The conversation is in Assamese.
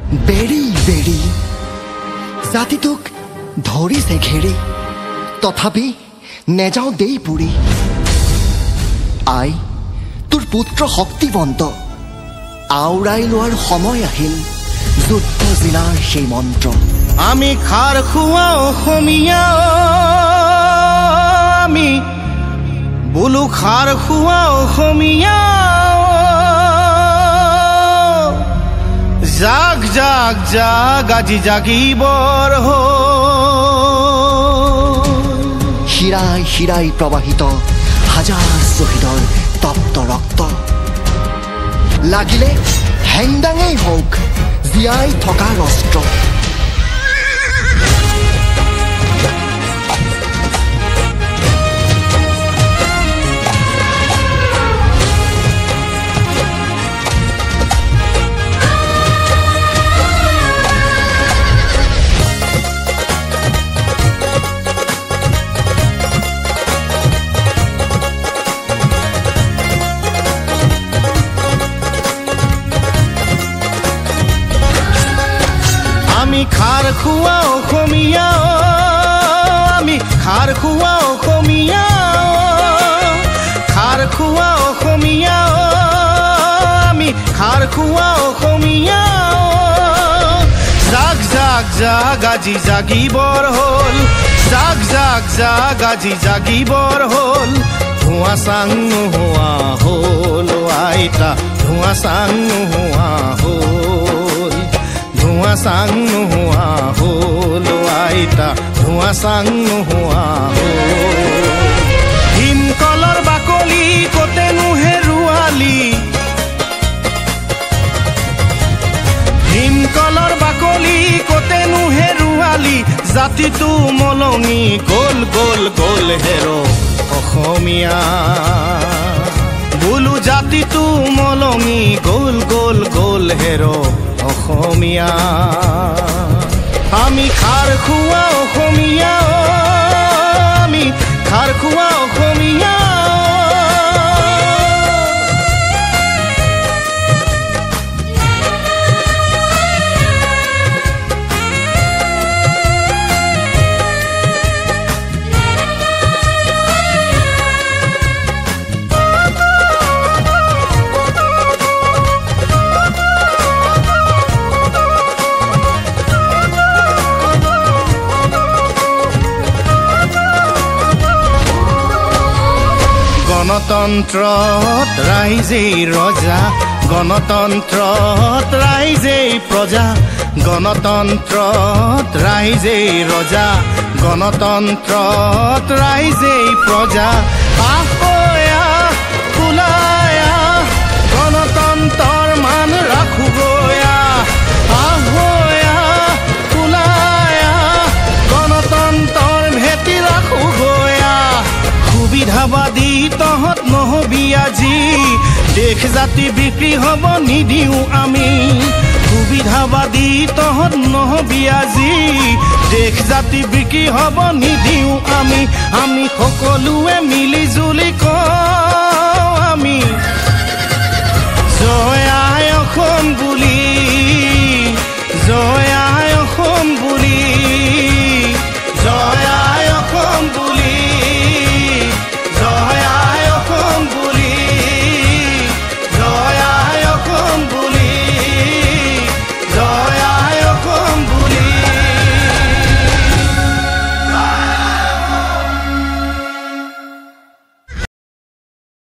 বেৰি বেৰি জাতিটোক ধৰিছে ঘেৰি তথাপি নেযাওঁ দেই পুৰি আই তোৰ পুত্ৰ শক্তিবন্ত আওৰাই লোৱাৰ সময় আহিল যুদ্ধ জিলাৰ সেই মন্ত্ৰ আমি খাৰ খোৱা অসমীয়া আমি বোলো খাৰ খোৱা অসমীয়া জাগ জাগ জাগ আজি জাগিবৰ শিৰাই শিৰাই প্ৰবাহিত হাজাৰ শ্বহীদৰ তপ্ত ৰক্ত লাগিলে হেংদাঙেই হওক জীয়াই থকাৰ অস্ত্ৰ আমি খাৰ খোৱা অসমীয়া আমি খাৰ খোৱা অসমীয়া খাৰ খোৱা অসমীয়া আমি খাৰ খোৱা অসমীয়া জাগ জাগ জাগ আজি জাগিবৰ হ'ল জাগ জাগ জাগ আজি জাগিবৰ হ'ল ধোঁৱা চাং নোহোৱা হ'ল আইতা ধোঁৱা চাং নোহোৱা হ'ল ধোঁৱা চাং নোহোৱা হ'ল আইতা ধোঁৱা চাং নোহোৱা হ'ল ভীমকলৰ বাকলি কতেনো হেৰুৱালি ভীমকলৰ বাকলি কতেনো হেৰুৱালি জাতিটো মলঙি গ'ল গ'ল গ'ল হেৰ অসমীয়া বোলো জাতিটো মলঙি গ'ল গ'ল গ'ল হেৰ অসমীয়া আমি খাৰ খোৱা অসমীয়া আমি খাৰ খোৱা অসমীয়া গণতন্ত্ৰত ৰাইজেই ৰজা গণতন্ত্ৰত ৰাইজেই প্ৰজা গণতন্ত্ৰত ৰাইজেই ৰজা গণতন্ত্ৰত ৰাইজেই প্ৰজা আহয়া কুলায়া গণতন্ত্ৰৰ মান ৰাখোগয়া আহয়া কুলায়া গণতন্ত্ৰৰ ভেটি ৰাখোগয়া সুবিধাবাদী তহঁত নহবি আজি দেশ জাতি বিক্ৰী হ'ব নিদিওঁ আমি সুবিধাবাদী তহঁত নহবি আজি দেশ জাতি বিক্ৰী হ'ব নিদিওঁ আমি আমি সকলোৱে মিলি জুলি কওঁ আমি জয় আই অসম